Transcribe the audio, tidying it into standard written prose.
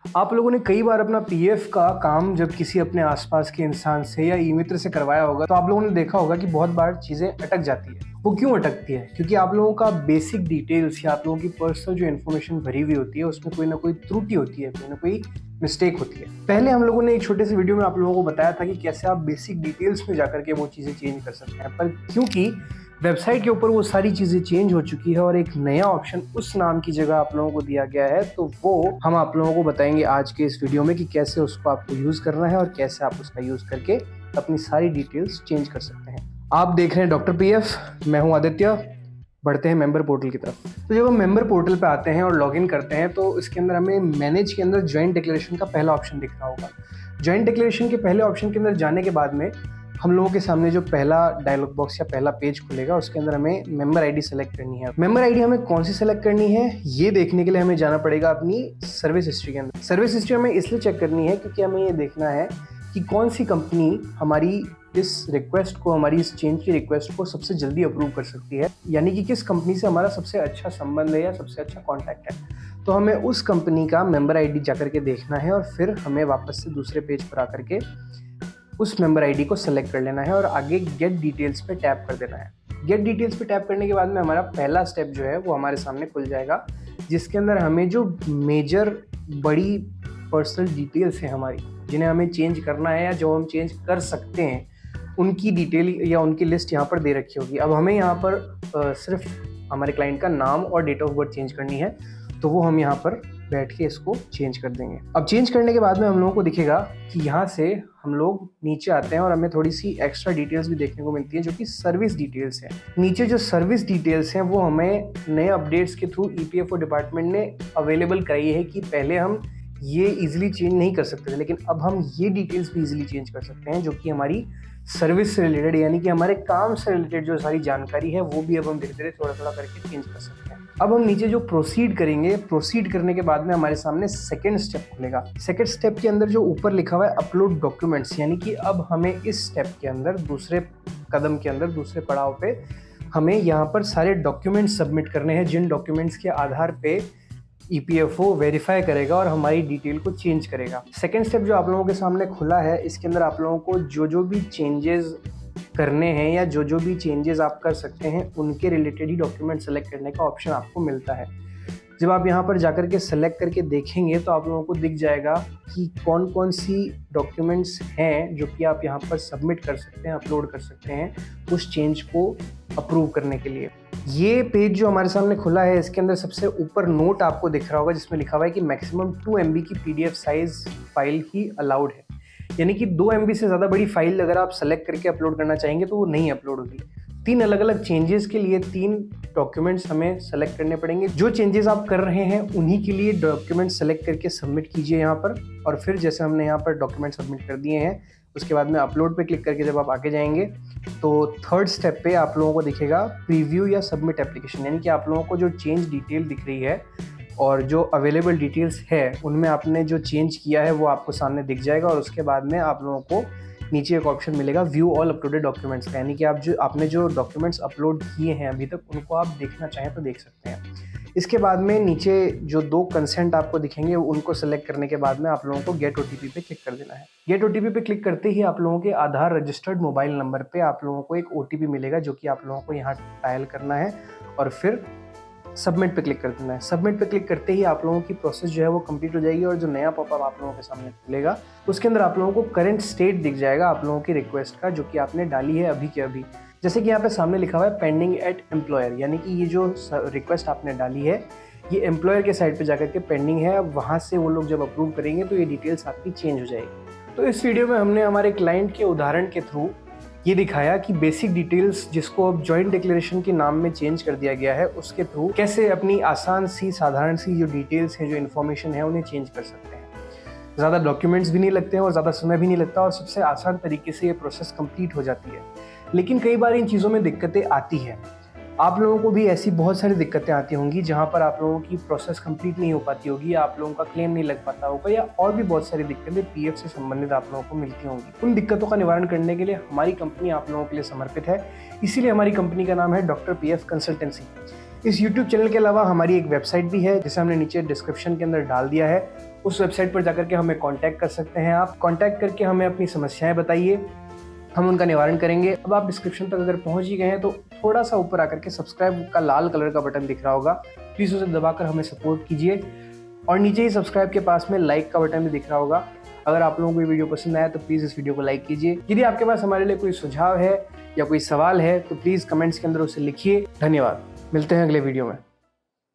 आप लोगों ने कई बार अपना पीएफ का काम जब किसी अपने आसपास के इंसान से या ई मित्र से करवाया होगा तो आप लोगों ने देखा होगा कि बहुत बार चीज़ें अटक जाती है। वो क्यों अटकती है? क्योंकि आप लोगों का बेसिक डिटेल्स या आप लोगों की पर्सनल जो इन्फॉर्मेशन भरी हुई होती है उसमें कोई ना कोई त्रुटि होती है, कोई ना कोई मिस्टेक होती है। पहले हम लोगों ने एक छोटे से वीडियो में आप लोगों को बताया था कि कैसे आप बेसिक डिटेल्स में जाकर के वो चीज़ें चेंज कर सकते हैं, पर क्योंकि वेबसाइट के ऊपर वो सारी चीज़ें चेंज हो चुकी है और एक नया ऑप्शन उस नाम की जगह आप लोगों को दिया गया है, तो वो हम आप लोगों को बताएंगे आज के इस वीडियो में कि कैसे उसको आपको यूज़ करना है और कैसे आप उसका यूज़ करके अपनी सारी डिटेल्स चेंज कर सकते हैं। आप देख रहे हैं डॉक्टर पीएफ, मैं हूं आदित्य। बढ़ते हैं मेंबर पोर्टल की तरफ। तो जब हम मेंबर पोर्टल पे आते हैं और लॉगिन करते हैं तो इसके अंदर हमें मैनेज के अंदर ज्वाइंट डिक्लेरेशन का पहला ऑप्शन दिख रहा होगा। ज्वाइंट डिक्लेरेशन के पहले ऑप्शन के अंदर जाने के बाद में हम लोगों के सामने जो पहला डायलॉग बॉक्स या पहला पेज खुलेगा उसके अंदर हमें मेंबर आईडी सेलेक्ट करनी है। मेंबर आईडी हमें कौन सी सेलेक्ट करनी है ये देखने के लिए हमें जाना पड़ेगा अपनी सर्विस हिस्ट्री के अंदर। सर्विस हिस्ट्री हमें इसलिए चेक करनी है क्योंकि हमें ये देखना है कि कौन सी कंपनी हमारी इस रिक्वेस्ट को, हमारी इस चेंज की रिक्वेस्ट को सबसे जल्दी अप्रूव कर सकती है, यानी कि किस कंपनी से हमारा सबसे अच्छा संबंध है या सबसे अच्छा कॉन्टैक्ट है। तो हमें उस कंपनी का मेंबर आईडी जाकर के देखना है और फिर हमें वापस से दूसरे पेज पर आकर के उस मेंबर आईडी को सेलेक्ट कर लेना है और आगे गेट डिटेल्स पे टैप कर देना है। गेट डिटेल्स पे टैप करने के बाद में हमारा पहला स्टेप जो है वो हमारे सामने खुल जाएगा, जिसके अंदर हमें जो मेजर बड़ी पर्सनल डिटेल्स हैं हमारी, जिन्हें हमें चेंज करना है या जो हम चेंज कर सकते हैं, उनकी डिटेल या उनकी लिस्ट यहाँ पर दे रखी होगी। अब हमें यहाँ पर सिर्फ हमारे क्लाइंट का नाम और डेट ऑफ बर्थ चेंज करनी है, तो वो हम यहाँ पर बैठ के इसको चेंज कर देंगे। अब चेंज करने के बाद में हम लोगों को दिखेगा कि यहाँ से हम लोग नीचे आते हैं और हमें थोड़ी सी एक्स्ट्रा डिटेल्स भी देखने को मिलती है जो कि सर्विस डिटेल्स है। नीचे जो सर्विस डिटेल्स हैं वो हमें नए अपडेट्स के थ्रू ईपीएफओ डिपार्टमेंट ने अवेलेबल कराई है कि पहले हम ये इजीली चेंज नहीं कर सकते थे, लेकिन अब हम ये डिटेल्स भी इजीली चेंज कर सकते हैं, जो कि हमारी सर्विस से रिलेटेड यानी कि हमारे काम से रिलेटेड जो सारी जानकारी है वो भी अब हम धीरे धीरे थोड़ा थोड़ा करके चेंज कर सकते हैं। अब हम नीचे जो प्रोसीड करेंगे, प्रोसीड करने के बाद में हमारे सामने सेकंड स्टेप खुलेगा। सेकंड स्टेप के अंदर जो ऊपर लिखा हुआ है अपलोड डॉक्यूमेंट्स, यानी कि अब हमें इस स्टेप के अंदर, दूसरे कदम के अंदर, दूसरे पड़ाव पे हमें यहाँ पर सारे डॉक्यूमेंट्स सबमिट करने हैं, जिन डॉक्यूमेंट्स के आधार पे ईपीएफओ वेरीफाई करेगा और हमारी डिटेल को चेंज करेगा। सेकेंड स्टेप जो आप लोगों के सामने खुला है, इसके अंदर आप लोगों को जो भी चेंजेस करने हैं या जो भी चेंजेस आप कर सकते हैं उनके रिलेटेड ही डॉक्यूमेंट सेलेक्ट करने का ऑप्शन आपको मिलता है। जब आप यहाँ पर जाकर के सेलेक्ट करके देखेंगे तो आप लोगों को दिख जाएगा कि कौन कौन सी डॉक्यूमेंट्स हैं जो कि आप यहाँ पर सबमिट कर सकते हैं, अपलोड कर सकते हैं उस चेंज को अप्रूव करने के लिए। ये पेज जो हमारे सामने खुला है, इसके अंदर सबसे ऊपर नोट आपको दिख रहा होगा जिसमें लिखा हुआ है कि मैक्सिमम 2 MB की PDF साइज फाइल ही अलाउड है, यानी कि 2 MB से ज़्यादा बड़ी फाइल अगर आप सेलेक्ट करके अपलोड करना चाहेंगे तो वो नहीं अपलोड होगी। 3 अलग अलग चेंजेस के लिए 3 डॉक्यूमेंट्स हमें सेलेक्ट करने पड़ेंगे। जो चेंजेस आप कर रहे हैं उन्हीं के लिए डॉक्यूमेंट सेलेक्ट करके सबमिट कीजिए यहाँ पर, और फिर जैसे हमने यहाँ पर डॉक्यूमेंट सबमिट कर दिए हैं उसके बाद में अपलोड पे क्लिक करके जब आप आगे जाएंगे तो थर्ड स्टेप पे आप लोगों को दिखेगा प्रीव्यू या सबमिट एप्लीकेशन, यानी कि आप लोगों को जो चेंज डिटेल दिख रही है और जो अवेलेबल डिटेल्स है उनमें आपने जो चेंज किया है वो आपको सामने दिख जाएगा। और उसके बाद में आप लोगों को नीचे एक ऑप्शन मिलेगा व्यू ऑल अपलोडेड डॉक्यूमेंट्स का, यानी कि आपने जो डॉक्यूमेंट्स अपलोड किए हैं अभी तक उनको आप देखना चाहें तो देख सकते हैं। इसके बाद में नीचे जो 2 कंसेंट आपको दिखेंगे उनको सेलेक्ट करने के बाद में आप लोगों को गेट ओटीपी पे क्लिक कर देना है। गेट ओटीपी पे क्लिक करते ही आप लोगों के आधार रजिस्टर्ड मोबाइल नंबर पे आप लोगों को एक ओटीपी मिलेगा जो कि आप लोगों को यहाँ डायल करना है और फिर सबमिट पे क्लिक कर देना है। सबमिट पे क्लिक करते ही आप लोगों की प्रोसेस जो है वो कंप्लीट हो जाएगी और जो नया पॉपअप आप लोगों के सामने खुलेगा उसके अंदर आप लोगों को करंट स्टेट दिख जाएगा आप लोगों की रिक्वेस्ट का, जो कि आपने डाली है अभी के अभी। जैसे कि यहाँ पे सामने लिखा हुआ है पेंडिंग एट एम्प्लॉयर, यानी कि ये जो रिक्वेस्ट आपने डाली है ये एम्प्लॉयर के साइड पे जाकर के पेंडिंग है। अब वहाँ से वो लोग जब अप्रूव करेंगे तो ये डिटेल्स आपकी चेंज हो जाएगी। तो इस वीडियो में हमने हमारे क्लाइंट के उदाहरण के थ्रू ये दिखाया कि बेसिक डिटेल्स जिसको अब जॉइंट डिक्लेरेशन के नाम में चेंज कर दिया गया है उसके थ्रू कैसे अपनी आसान सी, साधारण सी जो डिटेल्स हैं, जो इन्फॉर्मेशन है उन्हें चेंज कर सकते हैं। ज़्यादा डॉक्यूमेंट्स भी नहीं लगते हैं और ज़्यादा समय भी नहीं लगता और सबसे आसान तरीके से ये प्रोसेस कंप्लीट हो जाती है। लेकिन कई बार इन चीज़ों में दिक्कतें आती हैं। आप लोगों को भी ऐसी बहुत सारी दिक्कतें आती होंगी जहाँ पर आप लोगों की प्रोसेस कंप्लीट नहीं हो पाती होगी, या आप लोगों का क्लेम नहीं लग पाता होगा, या और भी बहुत सारी दिक्कतें पीएफ से संबंधित आप लोगों को मिलती होंगी। उन दिक्कतों का निवारण करने के लिए हमारी कंपनी आप लोगों के लिए समर्पित है, इसीलिए हमारी कंपनी का नाम है डॉक्टर पीएफ कंसल्टेंसी। इस YouTube चैनल के अलावा हमारी एक वेबसाइट भी है जिसे हमने नीचे डिस्क्रिप्शन के अंदर डाल दिया है। उस वेबसाइट पर जाकर के हमें कांटेक्ट कर सकते हैं। आप कांटेक्ट करके हमें अपनी समस्याएं बताइए, हम उनका निवारण करेंगे। अब आप डिस्क्रिप्शन तक अगर पहुंच ही गए हैं तो थोड़ा सा ऊपर आकर के सब्सक्राइब का लाल कलर का बटन दिख रहा होगा, प्लीज़ उसे दबाकर हमें सपोर्ट कीजिए। और नीचे ही सब्सक्राइब के पास में लाइक का बटन भी दिख रहा होगा। अगर आप लोगों को ये वीडियो पसंद आया तो प्लीज़ इस वीडियो को लाइक कीजिए। यदि आपके पास हमारे लिए कोई सुझाव है या कोई सवाल है तो प्लीज़ कमेंट्स के अंदर उसे लिखिए। धन्यवाद, मिलते हैं अगले वीडियो में।